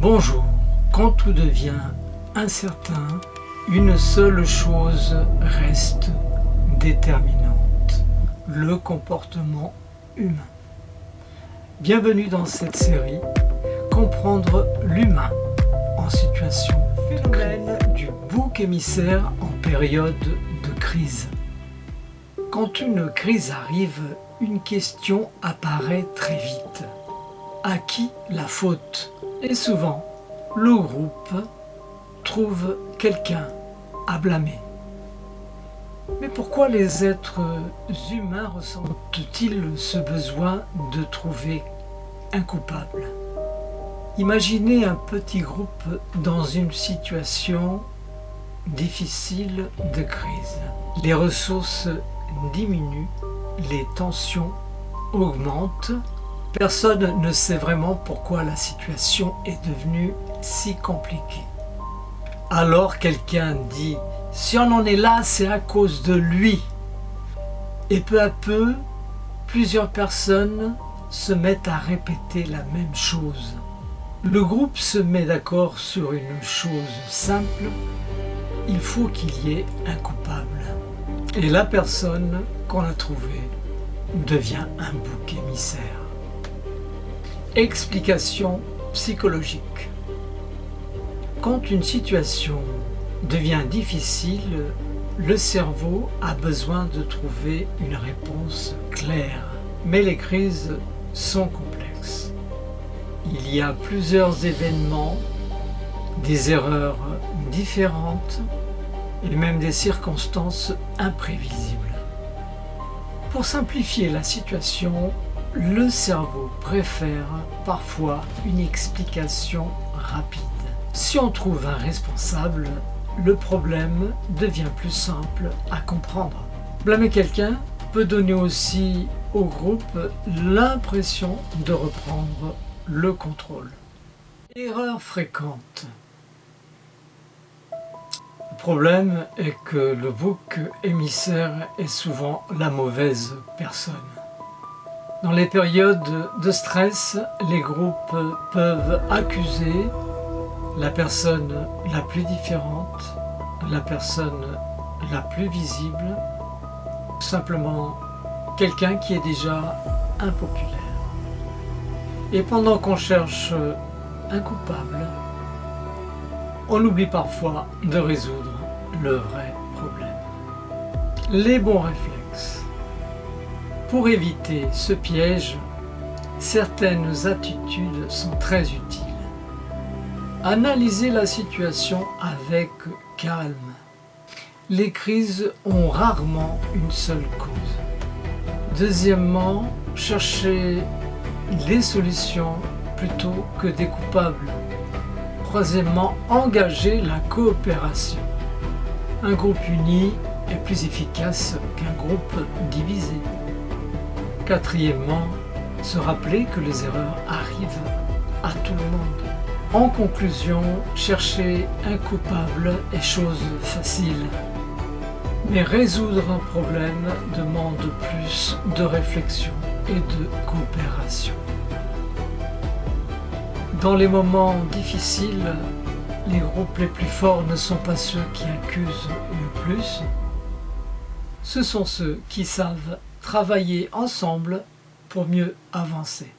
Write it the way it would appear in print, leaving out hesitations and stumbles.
Bonjour, quand tout devient incertain, une seule chose reste déterminante, le comportement humain. Bienvenue dans cette série, comprendre l'humain en situation de crise, du bouc émissaire en période de crise. Quand une crise arrive, une question apparaît très vite. À qui la faute? Et souvent, le groupe trouve quelqu'un à blâmer. Mais pourquoi les êtres humains ressentent-ils ce besoin de trouver un coupable? Imaginez un petit groupe dans une situation difficile de crise. Les ressources diminuent, les tensions augmentent. Personne ne sait vraiment pourquoi la situation est devenue si compliquée. Alors quelqu'un dit « Si on en est là, c'est à cause de lui ». Et peu à peu, plusieurs personnes se mettent à répéter la même chose. Le groupe se met d'accord sur une chose simple, il faut qu'il y ait un coupable. Et la personne qu'on a trouvée devient un bouc émissaire. Explication psychologique. Quand une situation devient difficile, le cerveau a besoin de trouver une réponse claire. Mais les crises sont complexes. Il y a plusieurs événements, des erreurs différentes et même des circonstances imprévisibles. Pour simplifier la situation, le cerveau préfère parfois une explication rapide. Si on trouve un responsable, le problème devient plus simple à comprendre. Blâmer quelqu'un peut donner aussi au groupe l'impression de reprendre le contrôle. Erreur fréquente. Le problème est que le bouc émissaire est souvent la mauvaise personne. Dans les périodes de stress, les groupes peuvent accuser la personne la plus différente, la personne la plus visible, ou simplement quelqu'un qui est déjà impopulaire. Et pendant qu'on cherche un coupable, on oublie parfois de résoudre le vrai problème. Les bons réflexes. Pour éviter ce piège, certaines attitudes sont très utiles. Analysez la situation avec calme. Les crises ont rarement une seule cause. Deuxièmement, cherchez les solutions plutôt que des coupables. Troisièmement, engagez la coopération. Un groupe uni est plus efficace qu'un groupe divisé. Quatrièmement, se rappeler que les erreurs arrivent à tout le monde. En conclusion, chercher un coupable est chose facile. Mais résoudre un problème demande plus de réflexion et de coopération. Dans les moments difficiles, les groupes les plus forts ne sont pas ceux qui accusent le plus. Ce sont ceux qui savent travailler ensemble pour mieux avancer.